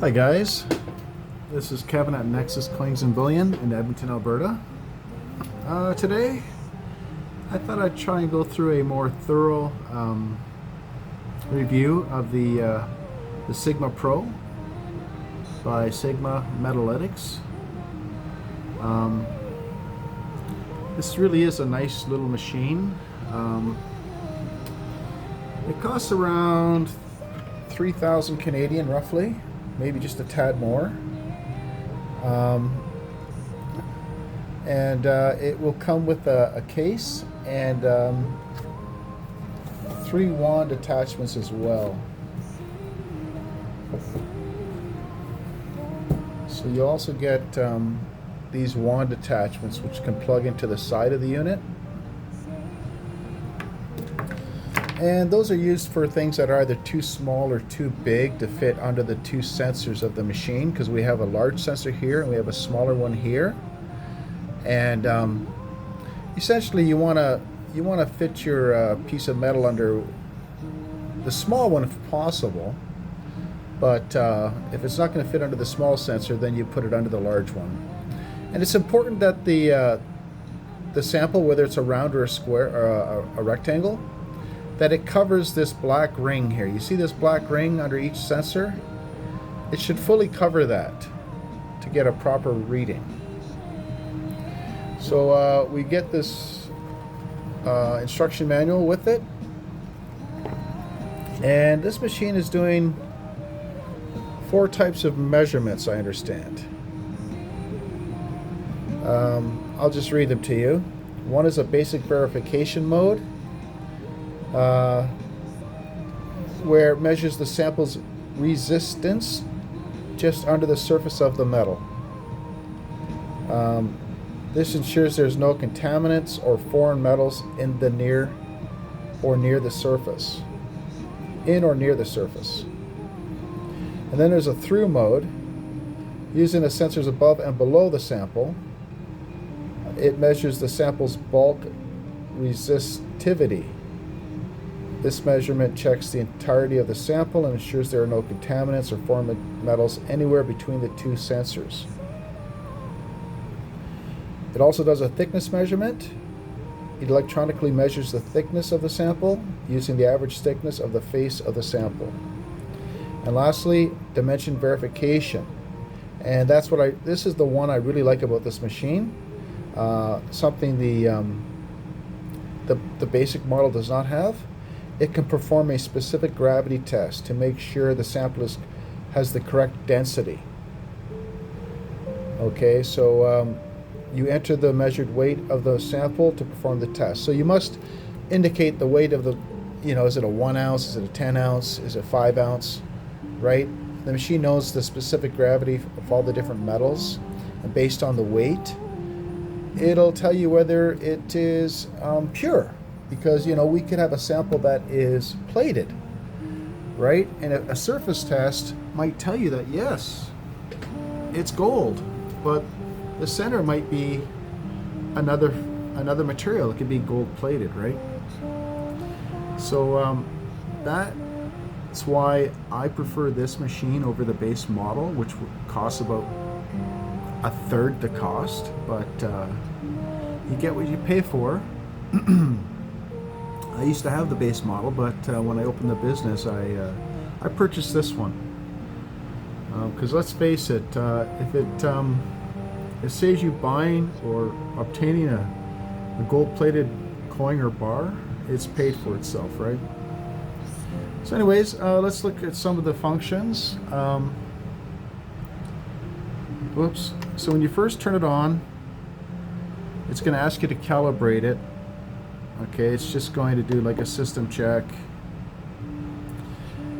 Hi guys, this is Kevin at NexusCoinsandBullion in Edmonton, Alberta. Today I thought I'd try and go through a more thorough review of the Sigma Pro by Sigma Metalytics. This really is a nice little machine. It costs around 3,000 Canadian roughly, maybe just a tad more. It will come with a case and 3 wand attachments as well. So you also get these wand attachments which can plug into the side of the unit. And those are used for things that are either too small or too big to fit under the 2 sensors of the machine, because we have a large sensor here and we have a smaller one here. And essentially you want to fit your piece of metal under the small one if possible. But if it's not going to fit under the small sensor, then you put it under the large one. And it's important that the sample, whether it's a round or a square or a rectangle, that it covers this black ring here. You see this black ring under each sensor? It should fully cover that to get a proper reading. So we get this instruction manual with it. And this machine is doing 4 types of measurements, I understand. I'll just read them to you. One is a basic verification mode, where it measures the sample's resistance just under the surface of the metal. This ensures there's no contaminants or foreign metals in the near or near the surface. In or near the surface. And then there's a through mode. Using the sensors above and below the sample, it measures the sample's bulk resistivity. This measurement checks the entirety of the sample and ensures there are no contaminants or foreign metals anywhere between the 2 sensors. It also does a thickness measurement. It electronically measures the thickness of the sample using the average thickness of the face of the sample. And lastly, dimension verification. And that's what this is the one I really like about this machine. Something the basic model does not have. It can perform a specific gravity test to make sure the sample has the correct density. Okay, so you enter the measured weight of the sample to perform the test. So you must indicate the weight of the, is it a 1 ounce, is it a 10 ounce, is it 5 ounce, right? The machine knows the specific gravity of all the different metals, and based on the weight, it'll tell you whether it is pure. Because, we could have a sample that is plated, right? And a surface test might tell you that, yes, it's gold, but the center might be another material. It could be gold plated, right? So that's why I prefer this machine over the base model, which costs about 1/3 the cost, but you get what you pay for. I used to have the base model, but when I opened the business, I purchased this one. Because let's face it, if it saves you buying or obtaining a gold-plated coin or bar, it's paid for itself, right? So anyways, let's look at some of the functions. Whoops. So when you first turn it on, it's going to ask you to calibrate it. Okay, it's just going to do like a system check.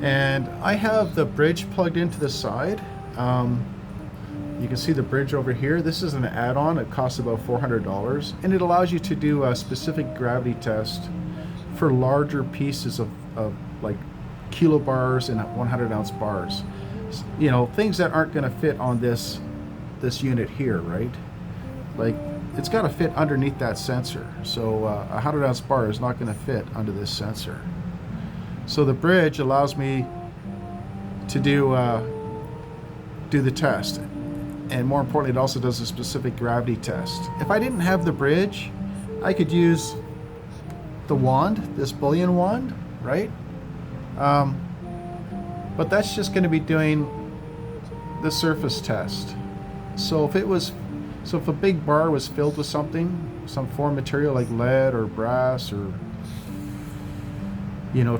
And I have the bridge plugged into the side. You can see the bridge over here. This is an add-on. It costs about $400, and it allows you to do a specific gravity test for larger pieces of like kilobars and 100-ounce bars. Things that aren't going to fit on this unit here, right? Like, it's got to fit underneath that sensor. So a 100-ounce bar is not going to fit under this sensor. So the bridge allows me to do do the test. And more importantly, it also does a specific gravity test. If I didn't have the bridge, I could use the wand, this bullion wand, right? But that's just going to be doing the surface test. So if a big bar was filled with something, some foreign material like lead or brass or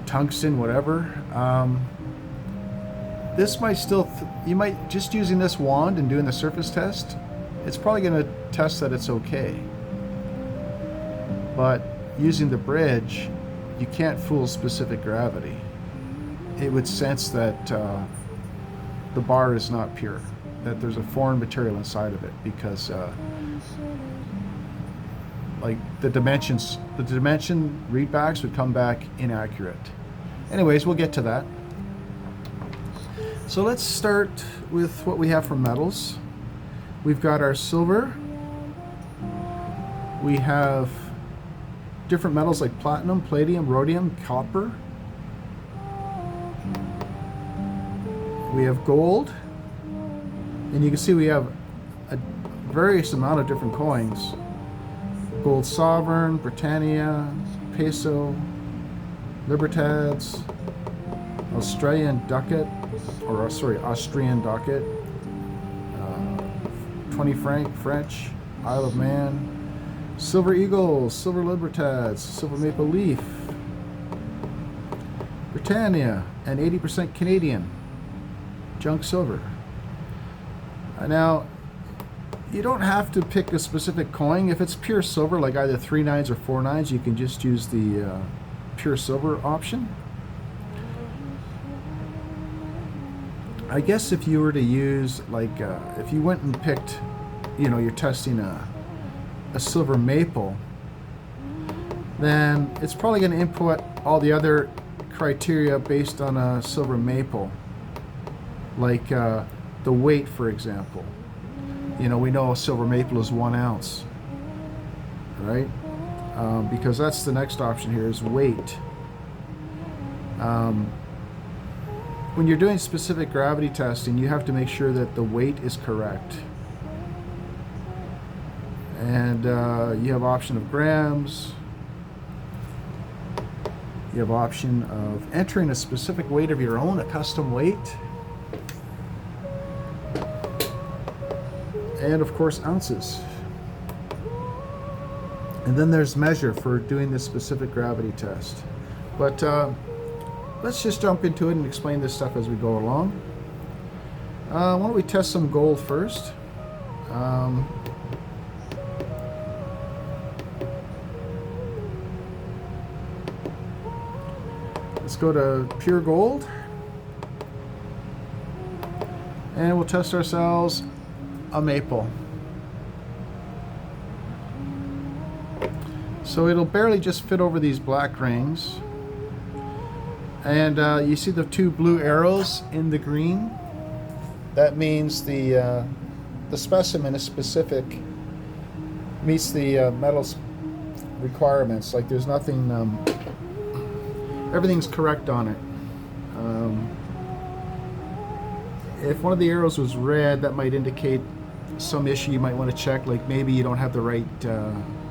tungsten, whatever, this might still, you might, just using this wand and doing the surface test, it's probably going to test that it's okay. But using the bridge, you can't fool specific gravity. It would sense that the bar is not pure, that there's a foreign material inside of it, because like the dimension readbacks would come back inaccurate. Anyways, we'll get to that. So let's start with what we have for metals. We've got our silver. We have different metals like platinum, palladium, rhodium, copper. We have gold. And you can see we have a various amount of different coins. Gold sovereign, Britannia, peso, libertads, Australian ducat, Austrian ducat, 20 franc French, Isle of Man, silver eagles, silver libertads, silver maple leaf, Britannia, and 80% Canadian junk silver. Now, you don't have to pick a specific coin. If it's pure silver, like either 3 nines or 4 nines, you can just use the pure silver option. I guess if you were to use, like, if you went and picked, you're testing a silver maple, then it's probably going to input all the other criteria based on a silver maple, like the weight, for example. We know a silver maple is 1 ounce, right? Because that's the next option here, is weight. When you're doing specific gravity testing, you have to make sure that the weight is correct. And you have option of grams. You have option of entering a specific weight of your own, a custom weight. And of course, ounces. And then there's measure for doing this specific gravity test. But let's just jump into it and explain this stuff as we go along. Why don't we test some gold first? Let's go to pure gold. And we'll test ourselves a maple. So it'll barely just fit over these black rings. And you see the 2 blue arrows in the green? That means the specimen is specific, meets the metal's requirements. Like there's nothing, everything's correct on it. If one of the arrows was red, that might indicate some issue you might want to check, like maybe you don't have the right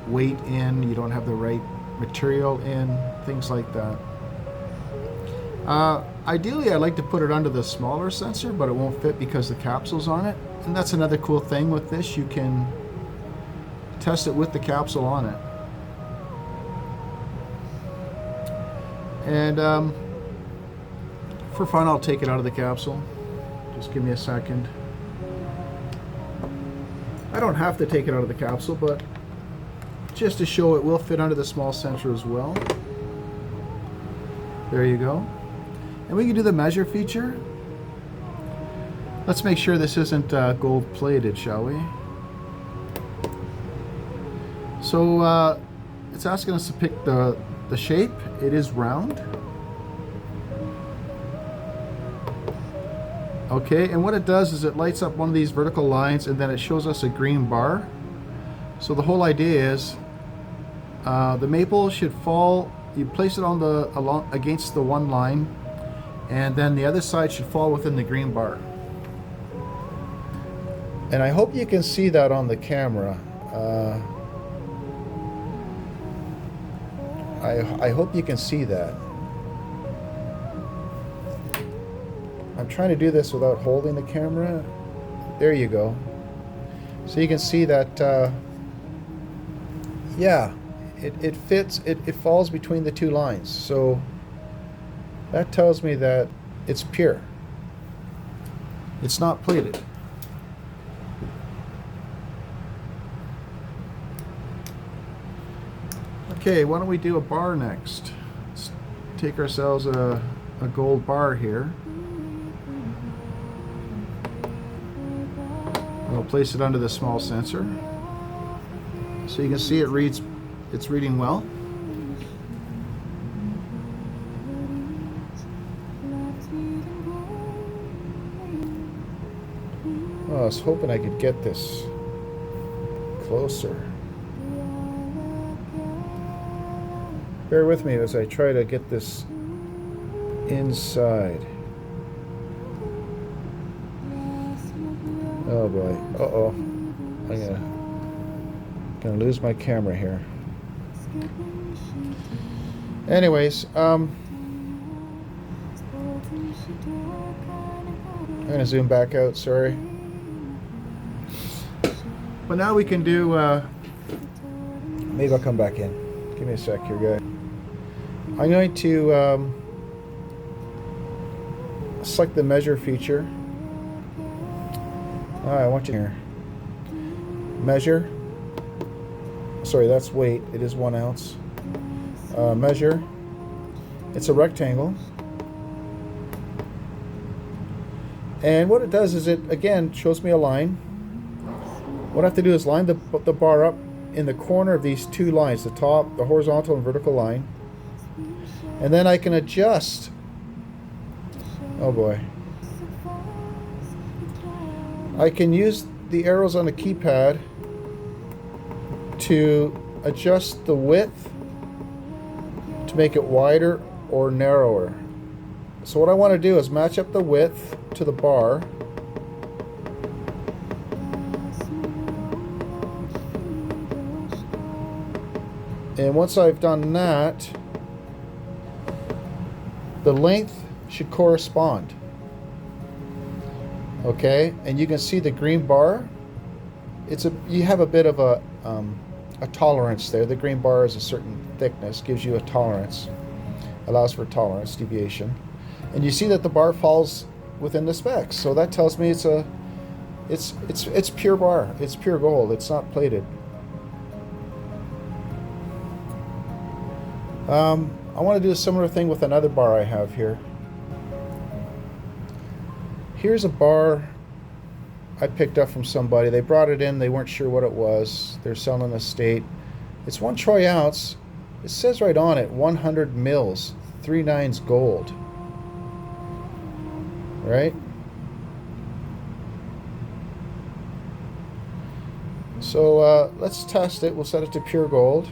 weight in, you don't have the right material in, things like that. Ideally, I'd like to put it under the smaller sensor, but it won't fit because the capsule's on it. And that's another cool thing with this, you can test it with the capsule on it. And for fun, I'll take it out of the capsule. Just give me a second. I don't have to take it out of the capsule, but just to show it will fit under the small sensor as well. There you go. And we can do the measure feature. Let's make sure this isn't gold plated, shall we? So it's asking us to pick the shape. It is round. Okay, and what it does is it lights up one of these vertical lines and then it shows us a green bar. So the whole idea is the maple should fall, you place it on against the one line, and then the other side should fall within the green bar. And I hope you can see that on the camera. I hope you can see that. I'm trying to do this without holding the camera. There you go. So you can see that, yeah, it fits, it falls between the two lines. So that tells me that it's pure. It's not plated. Okay, why don't we do a bar next? Let's take ourselves a gold bar here. We'll place it under the small sensor. So you can see it's reading well. Oh, I was hoping I could get this closer. Bear with me as I try to get this inside. Oh boy. Uh-oh. I'm gonna lose my camera here. Anyways, I'm gonna zoom back out, sorry. But now we can do, maybe I'll come back in. Give me a sec here, guys. I'm going to select the measure feature. I want you here. Measure. Sorry, that's weight. It is 1 ounce. Measure. It's a rectangle. And what it does is it, again, shows me a line. What I have to do is line the bar up in the corner of these two lines, the top, the horizontal and vertical line. And then I can adjust. Oh boy. I can use the arrows on the keypad to adjust the width to make it wider or narrower. So what I want to do is match up the width to the bar. And once I've done that, the length should correspond. Okay, and you can see the green bar. You have a bit of a tolerance there. The green bar is a certain thickness, gives you a tolerance, allows for tolerance, deviation, and you see that the bar falls within the specs. So that tells me it's pure bar. It's pure gold. It's not plated. I want to do a similar thing with another bar I have here. Here's a bar I picked up from somebody. They brought it in. They weren't sure what it was. They're selling a state. It's 1 troy ounce. It says right on it, 100 mils, 3/9 gold. Right? So let's test it. We'll set it to pure gold.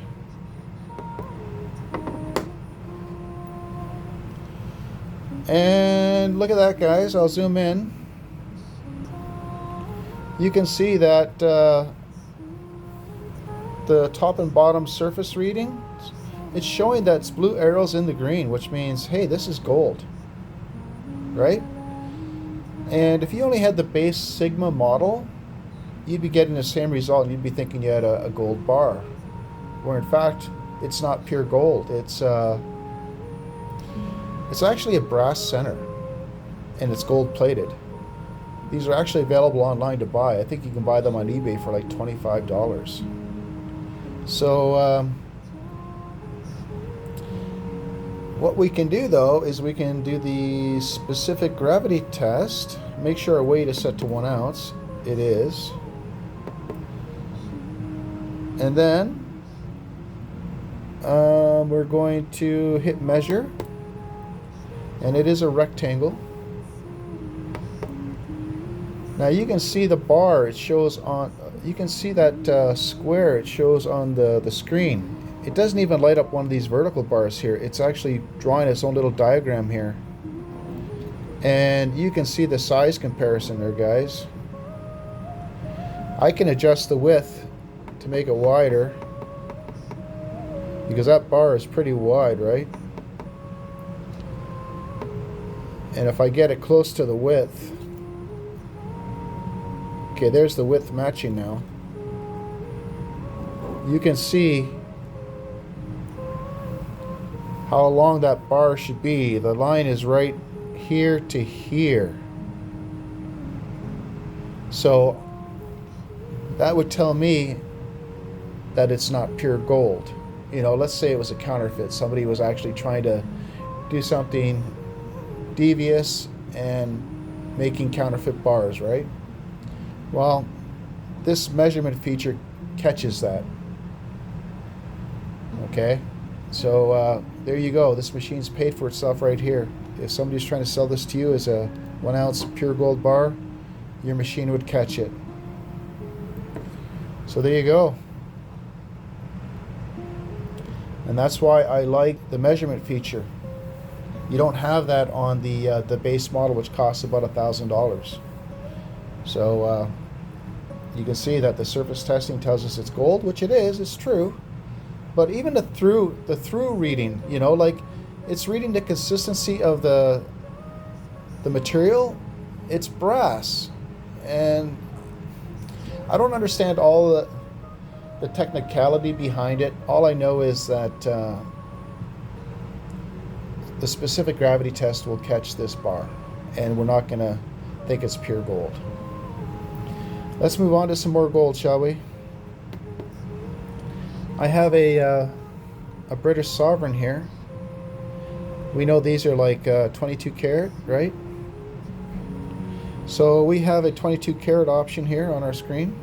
And look at that, guys. I'll zoom in. You can see that the top and bottom surface reading, it's showing that it's blue arrows in the green, which means, hey, this is gold, right? And if you only had the base Sigma model, you'd be getting the same result, and you'd be thinking you had a gold bar, where in fact, it's not pure gold. It's actually a brass center, and it's gold plated. These are actually available online to buy. I think you can buy them on eBay for like $25. So what we can do though is we can do the specific gravity test. Make sure our weight is set to 1 ounce. It is. And then we're going to hit measure. And it is a rectangle. Now you can see the bar, it shows on, you can see that square it shows on the screen. It doesn't even light up one of these vertical bars here. It's actually drawing its own little diagram here. And you can see the size comparison there, guys. I can adjust the width to make it wider, because that bar is pretty wide, right? And if I get it close to the width, okay, there's the width matching now. You can see how long that bar should be. The line is right here to here. So that would tell me that it's not pure gold. You know, let's say it was a counterfeit. Somebody was actually trying to do something devious and making counterfeit bars, right? Well, this measurement feature catches that. Okay, so there you go. This machine's paid for itself right here. If somebody's trying to sell this to you as a 1 ounce pure gold bar, your machine would catch it. So there you go. And that's why I like the measurement feature. You don't have that on the base model, which costs about $1,000. So you can see that the surface testing tells us it's gold, which it is. It's true. But even the thru reading, you know, like it's reading the consistency of the material. It's brass, and I don't understand all the technicality behind it. All I know is that the specific gravity test will catch this bar, and we're not going to think it's pure gold. Let's move on to some more gold, shall we? I have a British sovereign here. We know these are like 22 karat, right? So we have a 22 karat option here on our screen.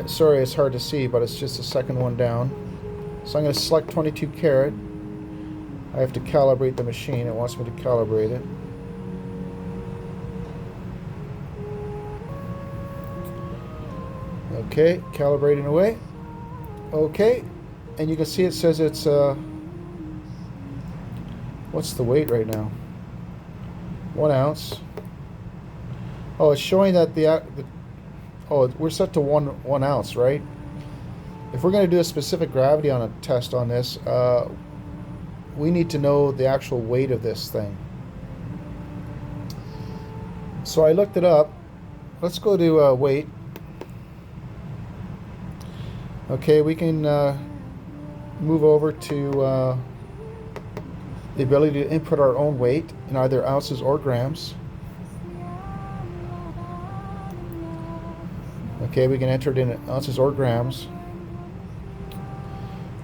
Sorry, it's hard to see, but it's just the second one down. So I'm going to select 22 karat. I have to calibrate the machine. It wants me to calibrate it. Okay, calibrating away. Okay, and you can see it says it's what's the weight right now? 1 ounce. Oh, it's showing that oh, we're set to one ounce, right? If we're going to do a specific gravity on a test on this, we need to know the actual weight of this thing. So I looked it up. Let's go to weight. Okay, we can move over to the ability to input our own weight in either ounces or grams. Okay, we can enter it in ounces or grams.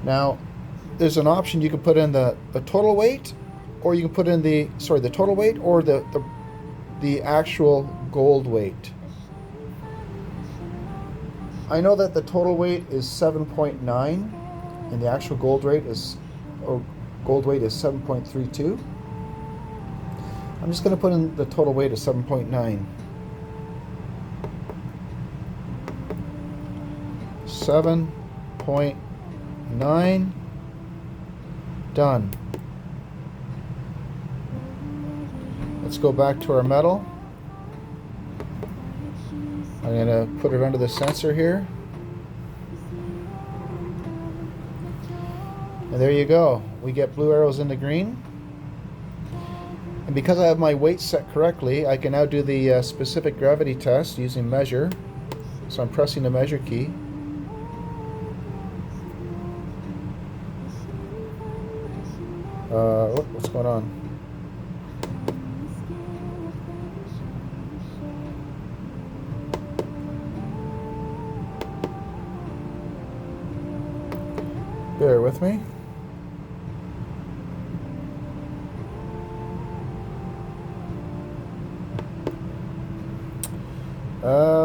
Now, there's an option. You can put in the total weight, or you can put in the total weight or the actual gold weight. I know that the total weight is 7.9, and the actual gold weight is 7.32. I'm just going to put in the total weight of 7.9. 7.9. Done. Let's go back to our metal. I'm going to put it under the sensor here. And there you go. We get blue arrows in the green. And because I have my weight set correctly, I can now do the specific gravity test using measure. So I'm pressing the measure key. What's going on? Bear with me.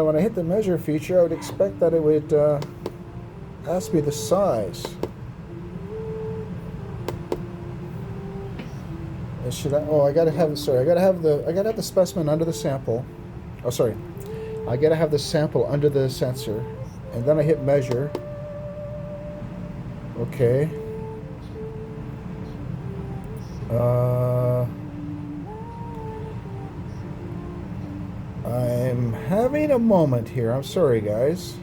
When I hit the measure feature, I would expect that it would ask me the size. Should I? Oh, I gotta have the specimen under the sample. Oh, sorry. I gotta have the sample under the sensor, and then I hit measure. Okay. I'm having a moment here. I'm sorry, guys.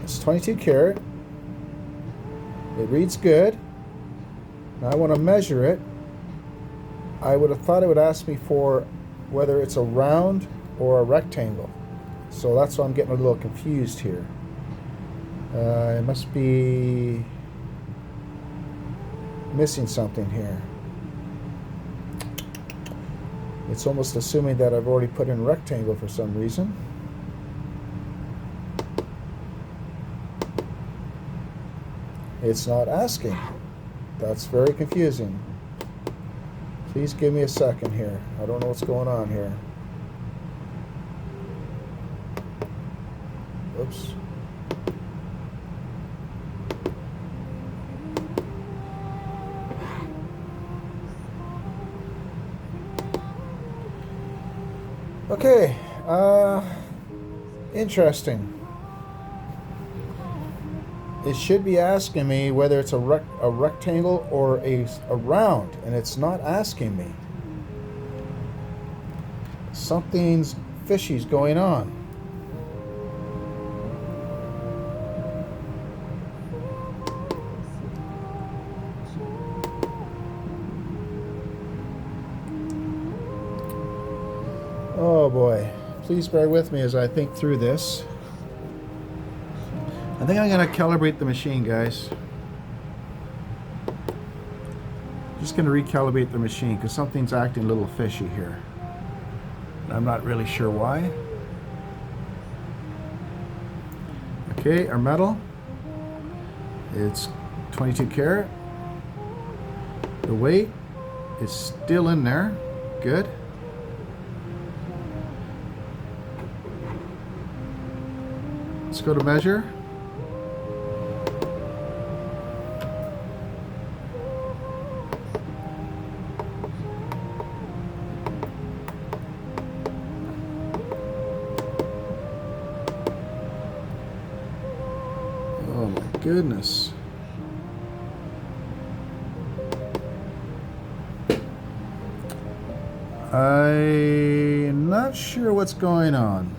It's 22 karat. It reads good. Now I want to measure it. I would have thought it would ask me for whether it's a round or a rectangle. So that's why I'm getting a little confused here. It must be missing something here. It's almost assuming that I've already put in rectangle for some reason. It's not asking. That's very confusing. Please give me a second here. I don't know what's going on here. Oops. Okay, interesting. It should be asking me whether it's a rectangle or a round, and it's not asking me. Something's fishy's going on. Oh boy, please bear with me as I think through this. I think I'm going to calibrate the machine, guys. Just going to recalibrate the machine because something's acting a little fishy here. I'm not really sure why. Okay, our metal. It's 22 karat. The weight is still in there. Good. Let's go to measure. Oh my goodness. I'm not sure what's going on.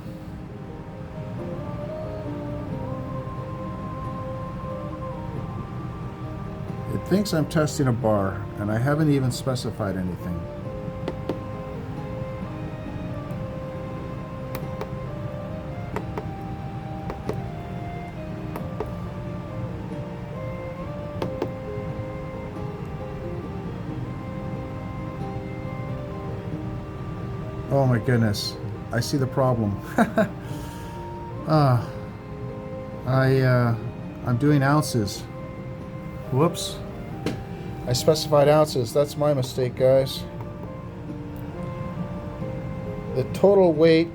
It thinks I'm testing a bar, and I haven't even specified anything. Oh my goodness, I see the problem. I'm doing ounces. Whoops. I specified ounces. That's my mistake, guys. The total weight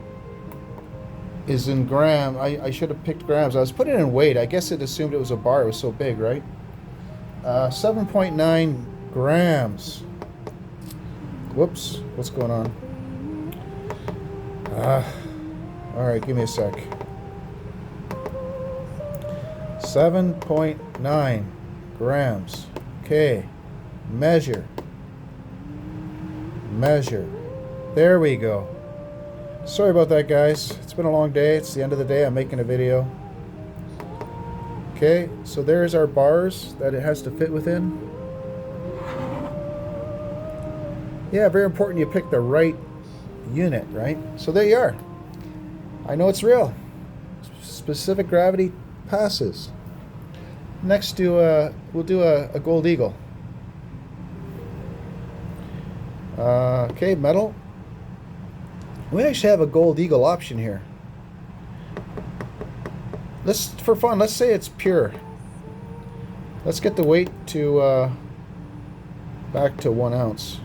is in gram. I should have picked grams. I was putting it in weight. I guess it assumed it was a bar. It was so big, right? 7.9 grams. Whoops. What's going on? Alright, give me a sec. 7.9 grams. Okay. Measure. Measure. There we go. Sorry about that, guys. It's been a long day. It's the end of the day. I'm making a video. Okay, so there's our bars that it has to fit within. Yeah, very important you pick the right unit, right? So there you are. I know it's real. Specific gravity passes. Next, we'll do a gold eagle. Okay, metal. We actually have a gold eagle option here. For fun, let's say it's pure. Let's get the weight to back to 1 ounce.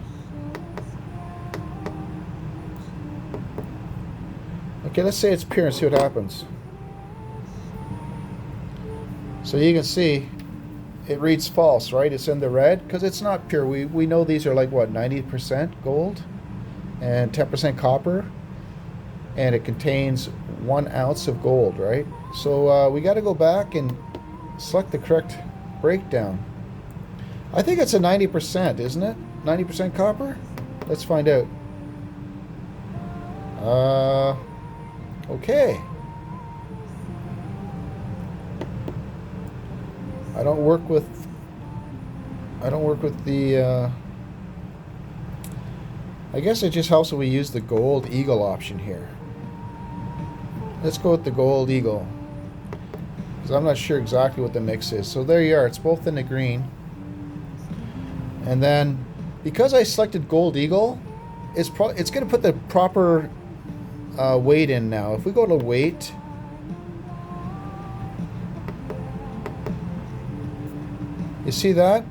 Okay, let's say it's pure and see what happens. So you can see it reads false, right? It's in the red because it's not pure. We know these are like what, 90% gold and 10% copper, and it contains 1 ounce of gold, right? So we got to go back and select the correct breakdown. I think it's a 90%, isn't it? 90% copper? Let's find out. Okay. I don't work with the I guess it just helps if we use the gold eagle option here. Let's go with the gold eagle, because I'm not sure exactly what the mix is. So there you are, it's both in the green. And then because I selected gold eagle, it's going to put the proper weight in now. If we go to weight, you see that?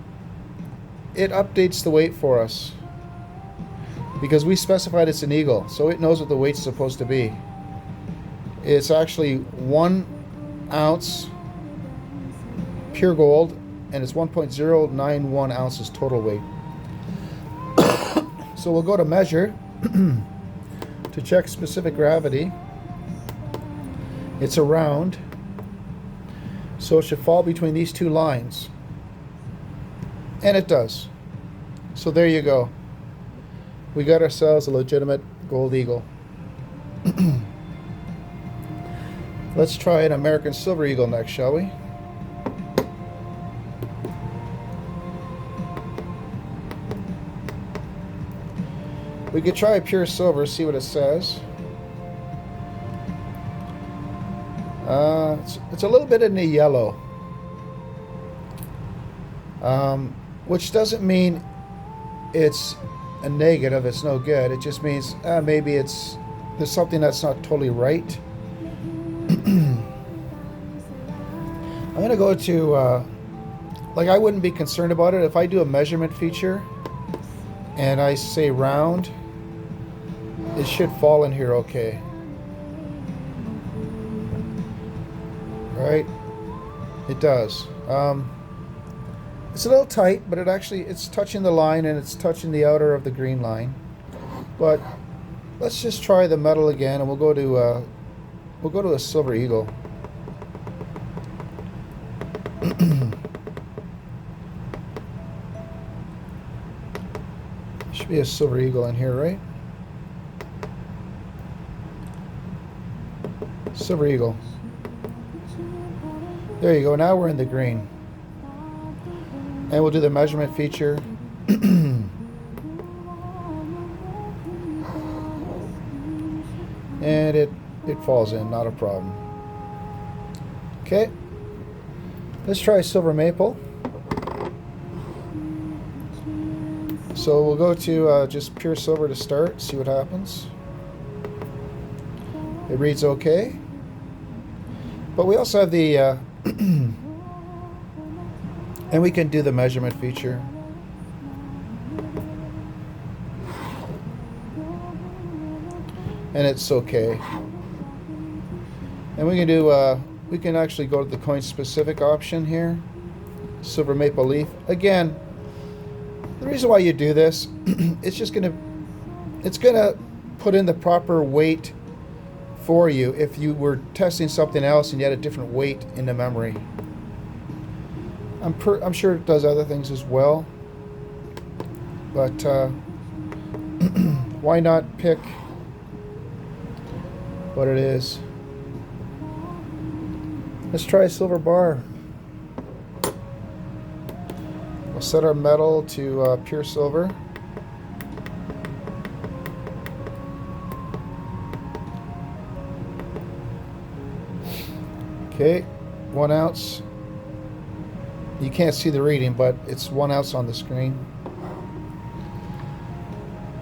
It updates the weight for us because we specified it's an eagle, so it knows what the weight's supposed to be. It's actually 1 ounce pure gold, and it's 1.091 ounces total weight. So we'll go to measure to check specific gravity. It's around, so it should fall between these two lines. And it does. So there you go. We got ourselves a legitimate gold eagle. Let's try an American silver eagle next, shall we? We could try a pure silver, see what it says. It's a little bit in the yellow, which doesn't mean it's a negative, it's no good. It just means maybe there's something that's not totally right. I'm going to go to, like, I wouldn't be concerned about it. If I do a measurement feature and I say round, it should fall in here okay. Right? It does. It's a little tight, but it's touching the line and it's touching the outer of the green line. But let's just try the metal again, and we'll go to a silver eagle. Should be a silver eagle in here, right? Silver eagle. There you go. Now we're in the green. And we'll do the measurement feature. And it falls in, not a problem. Okay. Let's try silver maple. So we'll go to just pure silver to start, see what happens. It reads okay. But we also have the and we can do the measurement feature. And it's okay. And we can do we can actually go to the coin specific option here. Silver maple leaf. Again, the reason why you do this, it's gonna put in the proper weight for you if you were testing something else and you had a different weight in the memory. I'm sure it does other things as well, but why not pick what it is? Let's try a silver bar. We'll set our metal to pure silver. Okay, 1 ounce. You can't see the reading, but it's 1 ounce on the screen.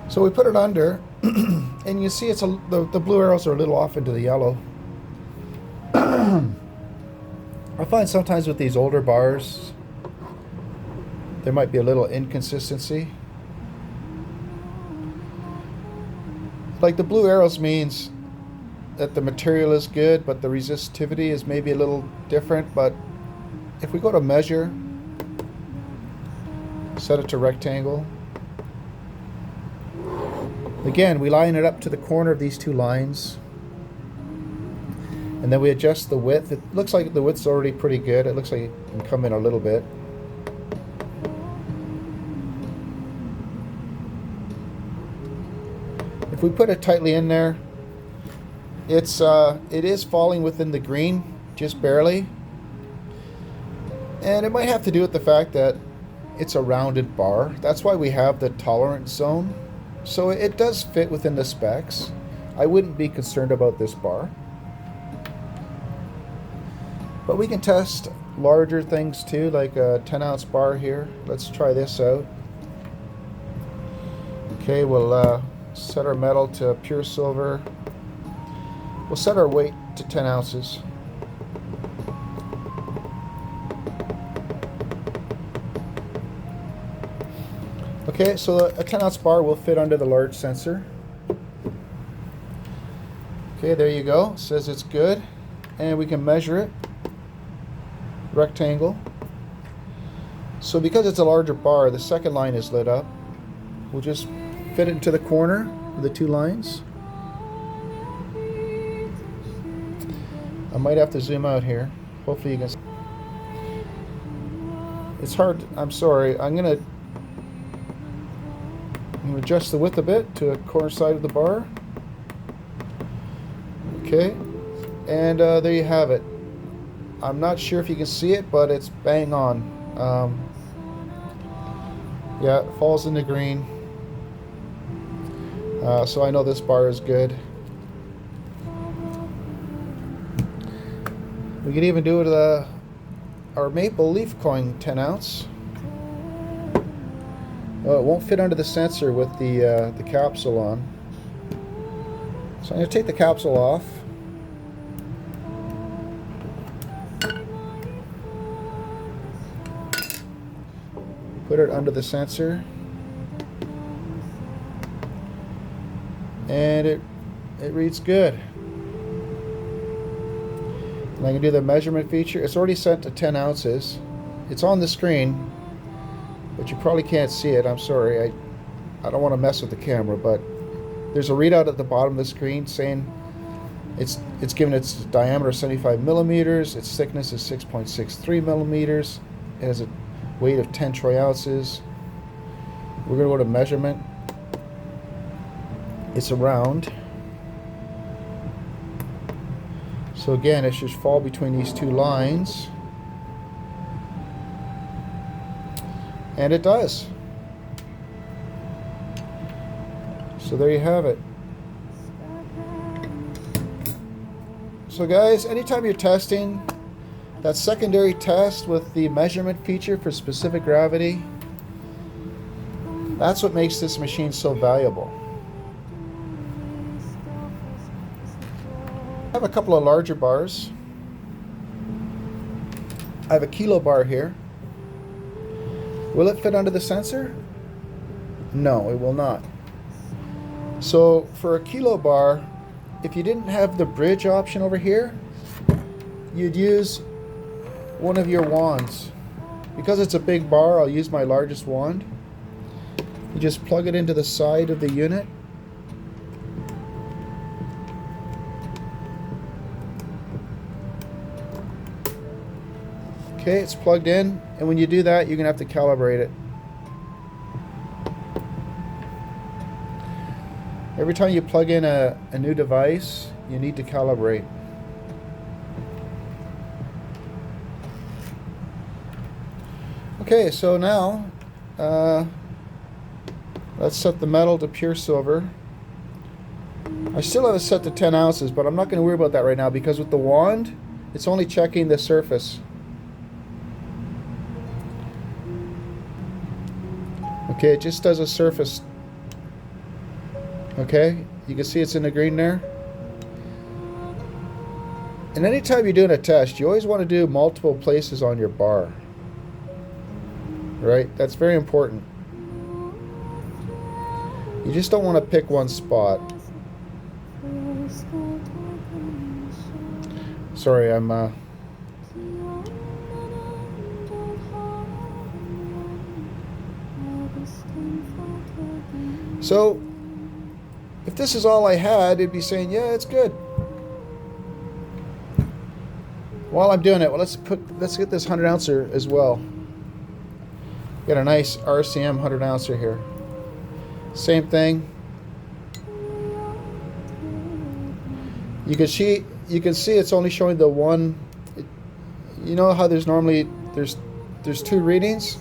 So we put it under, and you see the blue arrows are a little off into the yellow. I find sometimes with these older bars, there might be a little inconsistency. Like the blue arrows means that the material is good, but the resistivity is maybe a little different. But if we go to measure, set it to rectangle. Again, we line it up to the corner of these two lines. And then we adjust the width. It looks like the width's already pretty good. It looks like it can come in a little bit. we put it tightly in there, it is falling within the green, just barely. And it might have to do with the fact that it's a rounded bar. That's why we have the tolerance zone. So it does fit within the specs. I wouldn't be concerned about this bar. But we can test larger things too, like a 10-ounce bar here. Let's try this out. Okay, we'll set our metal to pure silver. We'll set our weight to 10 ounces. Okay, so a 10-ounce bar will fit under the large sensor. Okay, there you go. It says it's good. And we can measure it. Rectangle. So because it's a larger bar, the second line is lit up. We'll just fit it into the corner of the two lines. I might have to zoom out here. Hopefully you can see. It's hard. I'm sorry. I'm going to adjust the width a bit to the corner side of the bar. Okay, and there you have it. I'm not sure if you can see it, but it's bang on. Yeah, it falls in the green. So I know this bar is good. We can even do it with our maple leaf coin 10 ounce. Oh, it won't fit under the sensor with the capsule on. So I'm going to take the capsule off. Put it under the sensor. And it reads good. And I can do the measurement feature. It's already set to 10 ounces. It's on the screen, but you probably can't see it. I'm sorry. I don't want to mess with the camera, but there's a readout at the bottom of the screen saying it's given its diameter 75 millimeters, its thickness is 6.63 millimeters, it has a weight of 10 troy ounces. We're going to go to measurement. It's a round. So again, it should fall between these two lines. And it does. So there you have it. So guys, anytime you're testing, that secondary test with the measurement feature for specific gravity, that's what makes this machine so valuable. I have a couple of larger bars. I have a kilo bar here. Will it fit under the sensor? No, it will not. So for a kilo bar, if you didn't have the bridge option over here, you'd use one of your wands. Because it's a big bar, I'll use my largest wand. You just plug it into the side of the unit. Okay, it's plugged in, and when you do that, you're going to have to calibrate it. Every time you plug in a new device, you need to calibrate. Okay, so now let's set the metal to pure silver. I still have it set to 10 ounces, but I'm not going to worry about that right now because with the wand, it's only checking the surface. Okay, it just does a surface. Okay, you can see it's in the green there. And anytime you're doing a test, you always want to do multiple places on your bar. Right? That's very important. You just don't want to pick one spot. Sorry, I'm So, if this is all I had, it'd be saying, yeah, it's good. While I'm doing it, well, let's get this 100 ouncer as well. Got a nice RCM 100 ouncer here. Same thing. You can see it's only showing the one. You know how there's normally there's two readings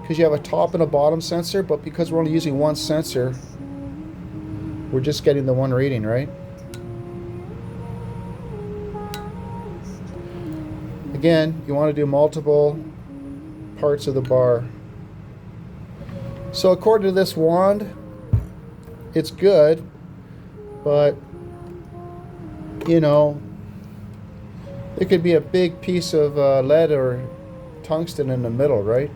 because you have a top and a bottom sensor, but because we're only using one sensor, we're just getting the one reading, right? Again, you want to do multiple parts of the bar. So according to this wand, it's good, but you know, it could be a big piece of lead or tungsten in the middle, right?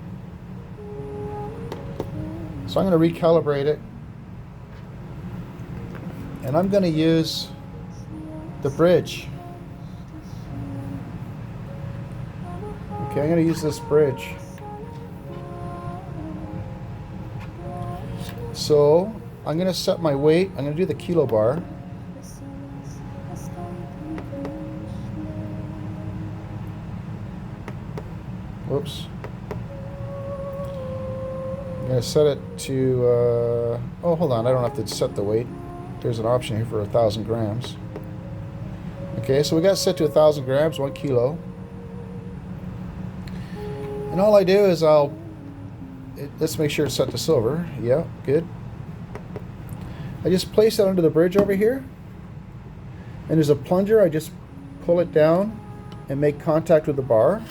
So I'm going to recalibrate it, and I'm going to use the bridge. Okay, I'm going to use this bridge. So I'm going to set my weight. I'm going to do the kilo bar. Whoops. I'm going to set it to, oh, hold on. I don't have to set the weight. There's an option here for 1,000 grams. Okay, so we got it set to 1,000 grams, 1 kilo. And all I do is let's make sure it's set to silver. Yeah, good. I just place it under the bridge over here. And there's a plunger. I just pull it down and make contact with the bar.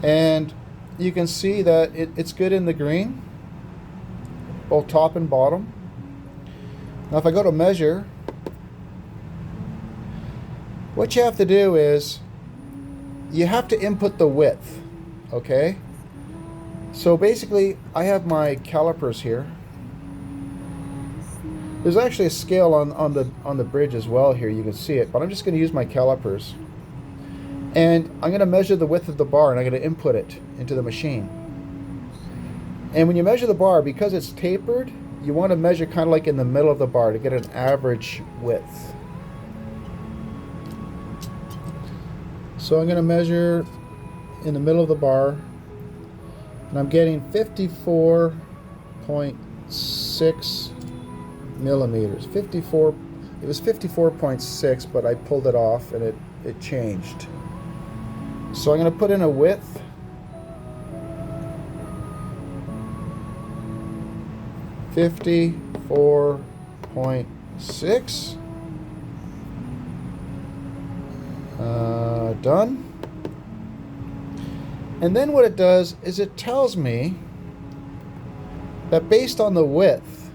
And you can see that it's good in the green, both top and bottom. Now if I go to measure, what you have to do is you have to input the width, okay? So basically I have my calipers here. There's actually a scale on the bridge as well here, you can see it, but I'm just going to use my calipers. And I'm going to measure the width of the bar and I'm going to input it into the machine. And when you measure the bar, because it's tapered, you want to measure kind of like in the middle of the bar to get an average width. So I'm going to measure in the middle of the bar and I'm getting 54.6 millimeters. It was 54.6, but I pulled it off and it changed. So I'm going to put in a width. $54.6. Done. And then what it does is it tells me that based on the width,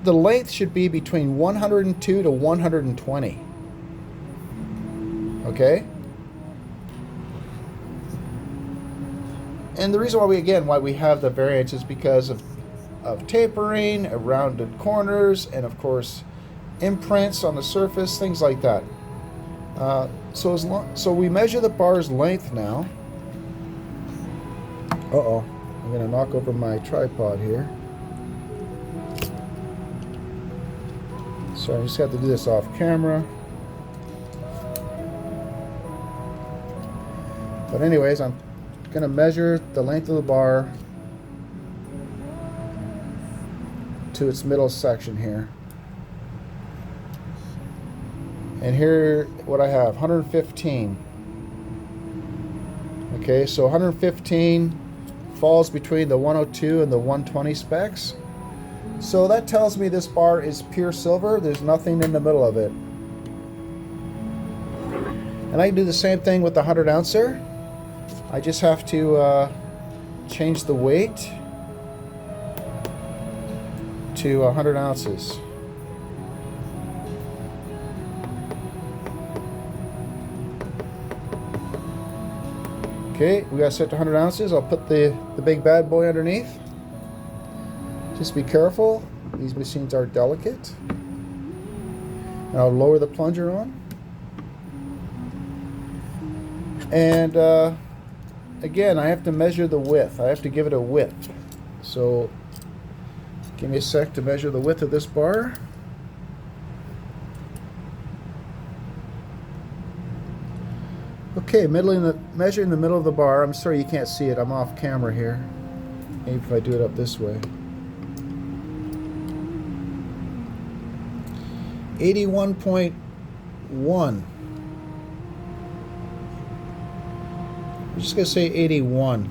the length should be between 102 to 120. Okay? And the reason why we have the variance is because of tapering, rounded corners, and of course imprints on the surface, things like that. So we measure the bar's length now. Uh-oh, I'm going to knock over my tripod here. So I just have to do this off camera. But anyways, I'm going to measure the length of the bar to its middle section here. And here what I have, 115. Okay, so 115 falls between the 102 and the 120 specs. So that tells me this bar is pure silver. There's nothing in the middle of it. And I can do the same thing with the 100 ouncer. I just have to change the weight to 100 ounces. Okay, we got set to 100 ounces. I'll put the big bad boy underneath. Just be careful. These machines are delicate. And I'll lower the plunger on. And again, I have to measure the width. I have to give it a width. So give me a sec to measure the width of this bar. Okay, measuring the middle of the bar. I'm sorry you can't see it. I'm off camera here. Maybe if I do it up this way. 81.1. I'm just going to say 81.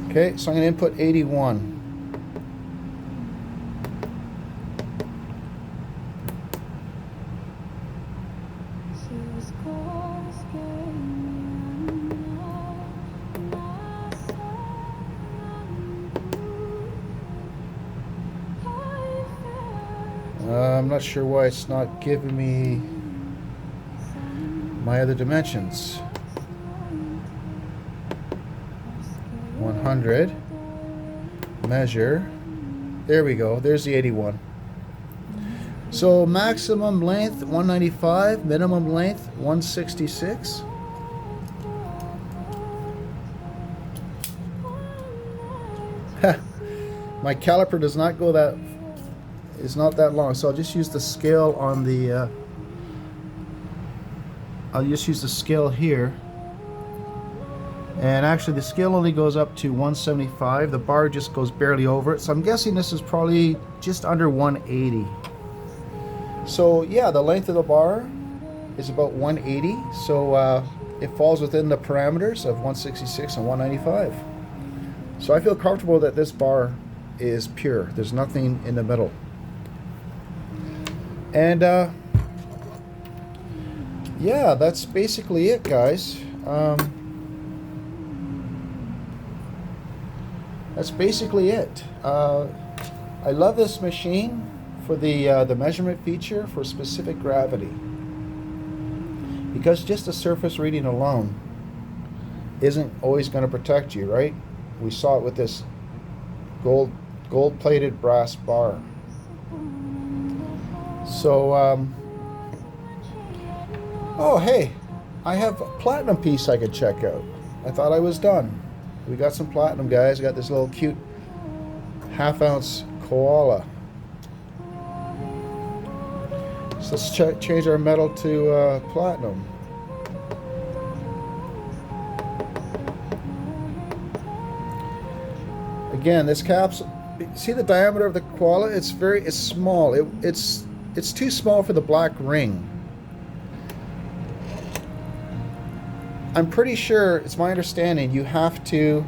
Okay, so I'm going to input 81. I'm not sure why it's not giving me my other dimensions. 100, measure, there we go, there's the 81. So maximum length 195, minimum length 166. My caliper does not go that, is not that long, so I'll just use the scale on the I'll just use the scale here. And actually the scale only goes up to 175. The bar just goes barely over it. So I'm guessing this is probably just under 180. So yeah, the length of the bar is about 180. So it falls within the parameters of 166 and 195. So I feel comfortable that this bar is pure. There's nothing in the middle. And yeah, that's basically it, guys. That's basically it. I love this machine for the measurement feature for specific gravity, because just the surface reading alone isn't always going to protect you, right? We saw it with this gold-plated brass bar. So, oh hey, I have a platinum piece I could check out. I thought I was done. We got some platinum, guys. Got this little cute half-ounce koala. So let's change our metal to platinum. Again, this capsule. See the diameter of the koala? It's small. It's too small for the black ring. I'm pretty sure, it's my understanding, you have to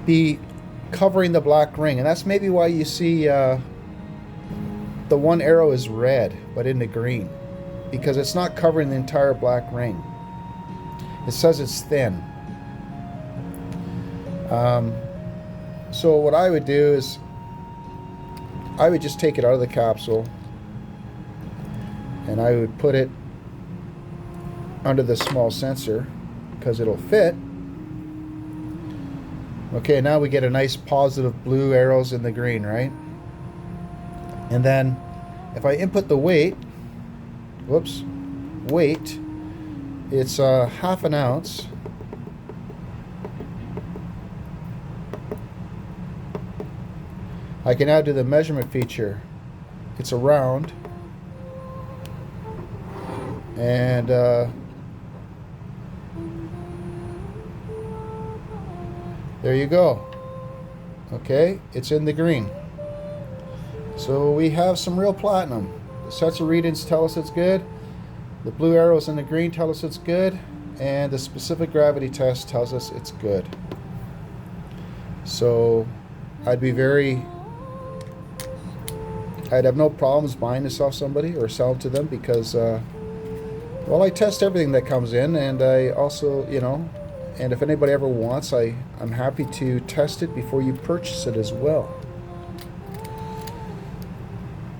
be covering the black ring, and that's maybe why you see the one arrow is red but in the green, because it's not covering the entire black ring. It says it's thin. So what I would do is I would just take it out of the capsule and I would put it under the small sensor because it'll fit. Okay, now we get a nice positive blue arrows in the green, right? And then if I input the weight, weight, it's half an ounce. I can now do the measurement feature. It's a round, and there you go. Okay, it's in the green. So we have some real platinum. The sets of readings tell us it's good. The blue arrows in the green tell us it's good. And the specific gravity test tells us it's good. So I'd have no problems buying this off somebody or sell it to them because, well, I test everything that comes in, and I also, you know, and if anybody ever wants, I'm happy to test it before you purchase it as well.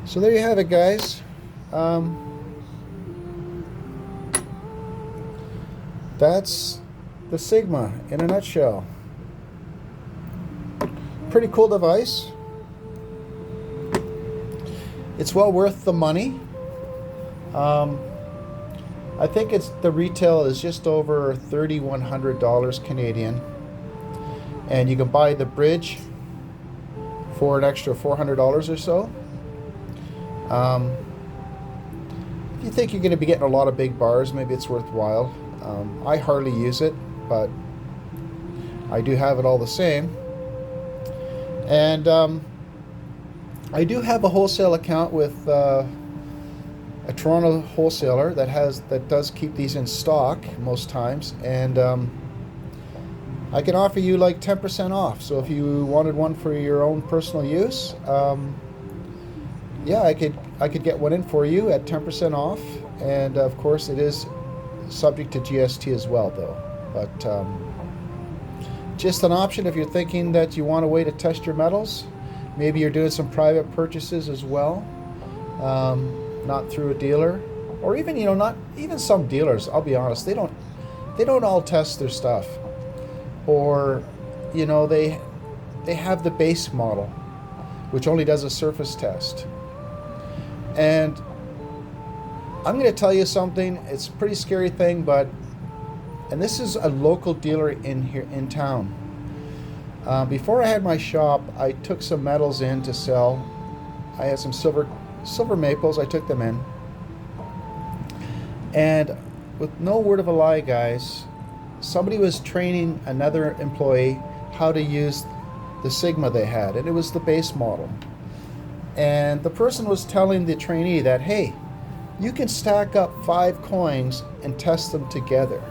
So there you have it, guys. That's the Sigma in a nutshell. Pretty cool device. It's well worth the money. I think the retail is just over $3,100 Canadian, and you can buy the bridge for an extra $400 or so. If you think you're going to be getting a lot of big bars, maybe it's worthwhile. I hardly use it, but I do have it all the same. And I do have a wholesale account with a Toronto wholesaler that does keep these in stock most times, and I can offer you like 10% off. So if you wanted one for your own personal use, yeah, I could get one in for you at 10% off, and of course it is subject to GST as well, though. But just an option if you're thinking that you want a way to test your metals. Maybe you're doing some private purchases as well, not through a dealer, or even, you know, not even some dealers. I'll be honest, they don't all test their stuff, or, you know, they have the base model, which only does a surface test. And I'm going to tell you something. It's a pretty scary thing, and this is a local dealer in here in town. Before I had my shop, I took some metals in to sell. I had some silver maples. I took them in, and with no word of a lie, guys, somebody was training another employee how to use the Sigma they had, and it was the base model. And the person was telling the trainee that, hey, you can stack up 5 coins and test them together.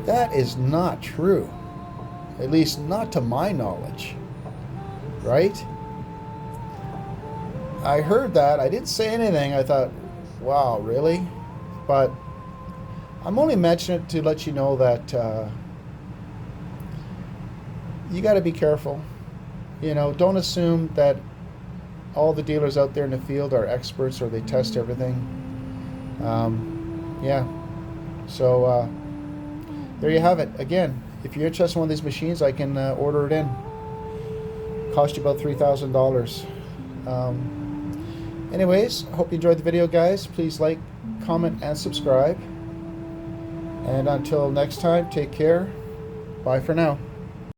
That is not true. At least not to my knowledge. Right? I heard that. I didn't say anything. I thought, wow, really? But I'm only mentioning it to let you know that you got to be careful. You know, don't assume that all the dealers out there in the field are experts or they test everything. Yeah. So there you have it. Again, if you're interested in one of these machines, I can order it in. Cost you about $3,000. Anyways, I hope you enjoyed the video, guys. Please like, comment, and subscribe. And until next time, take care. Bye for now.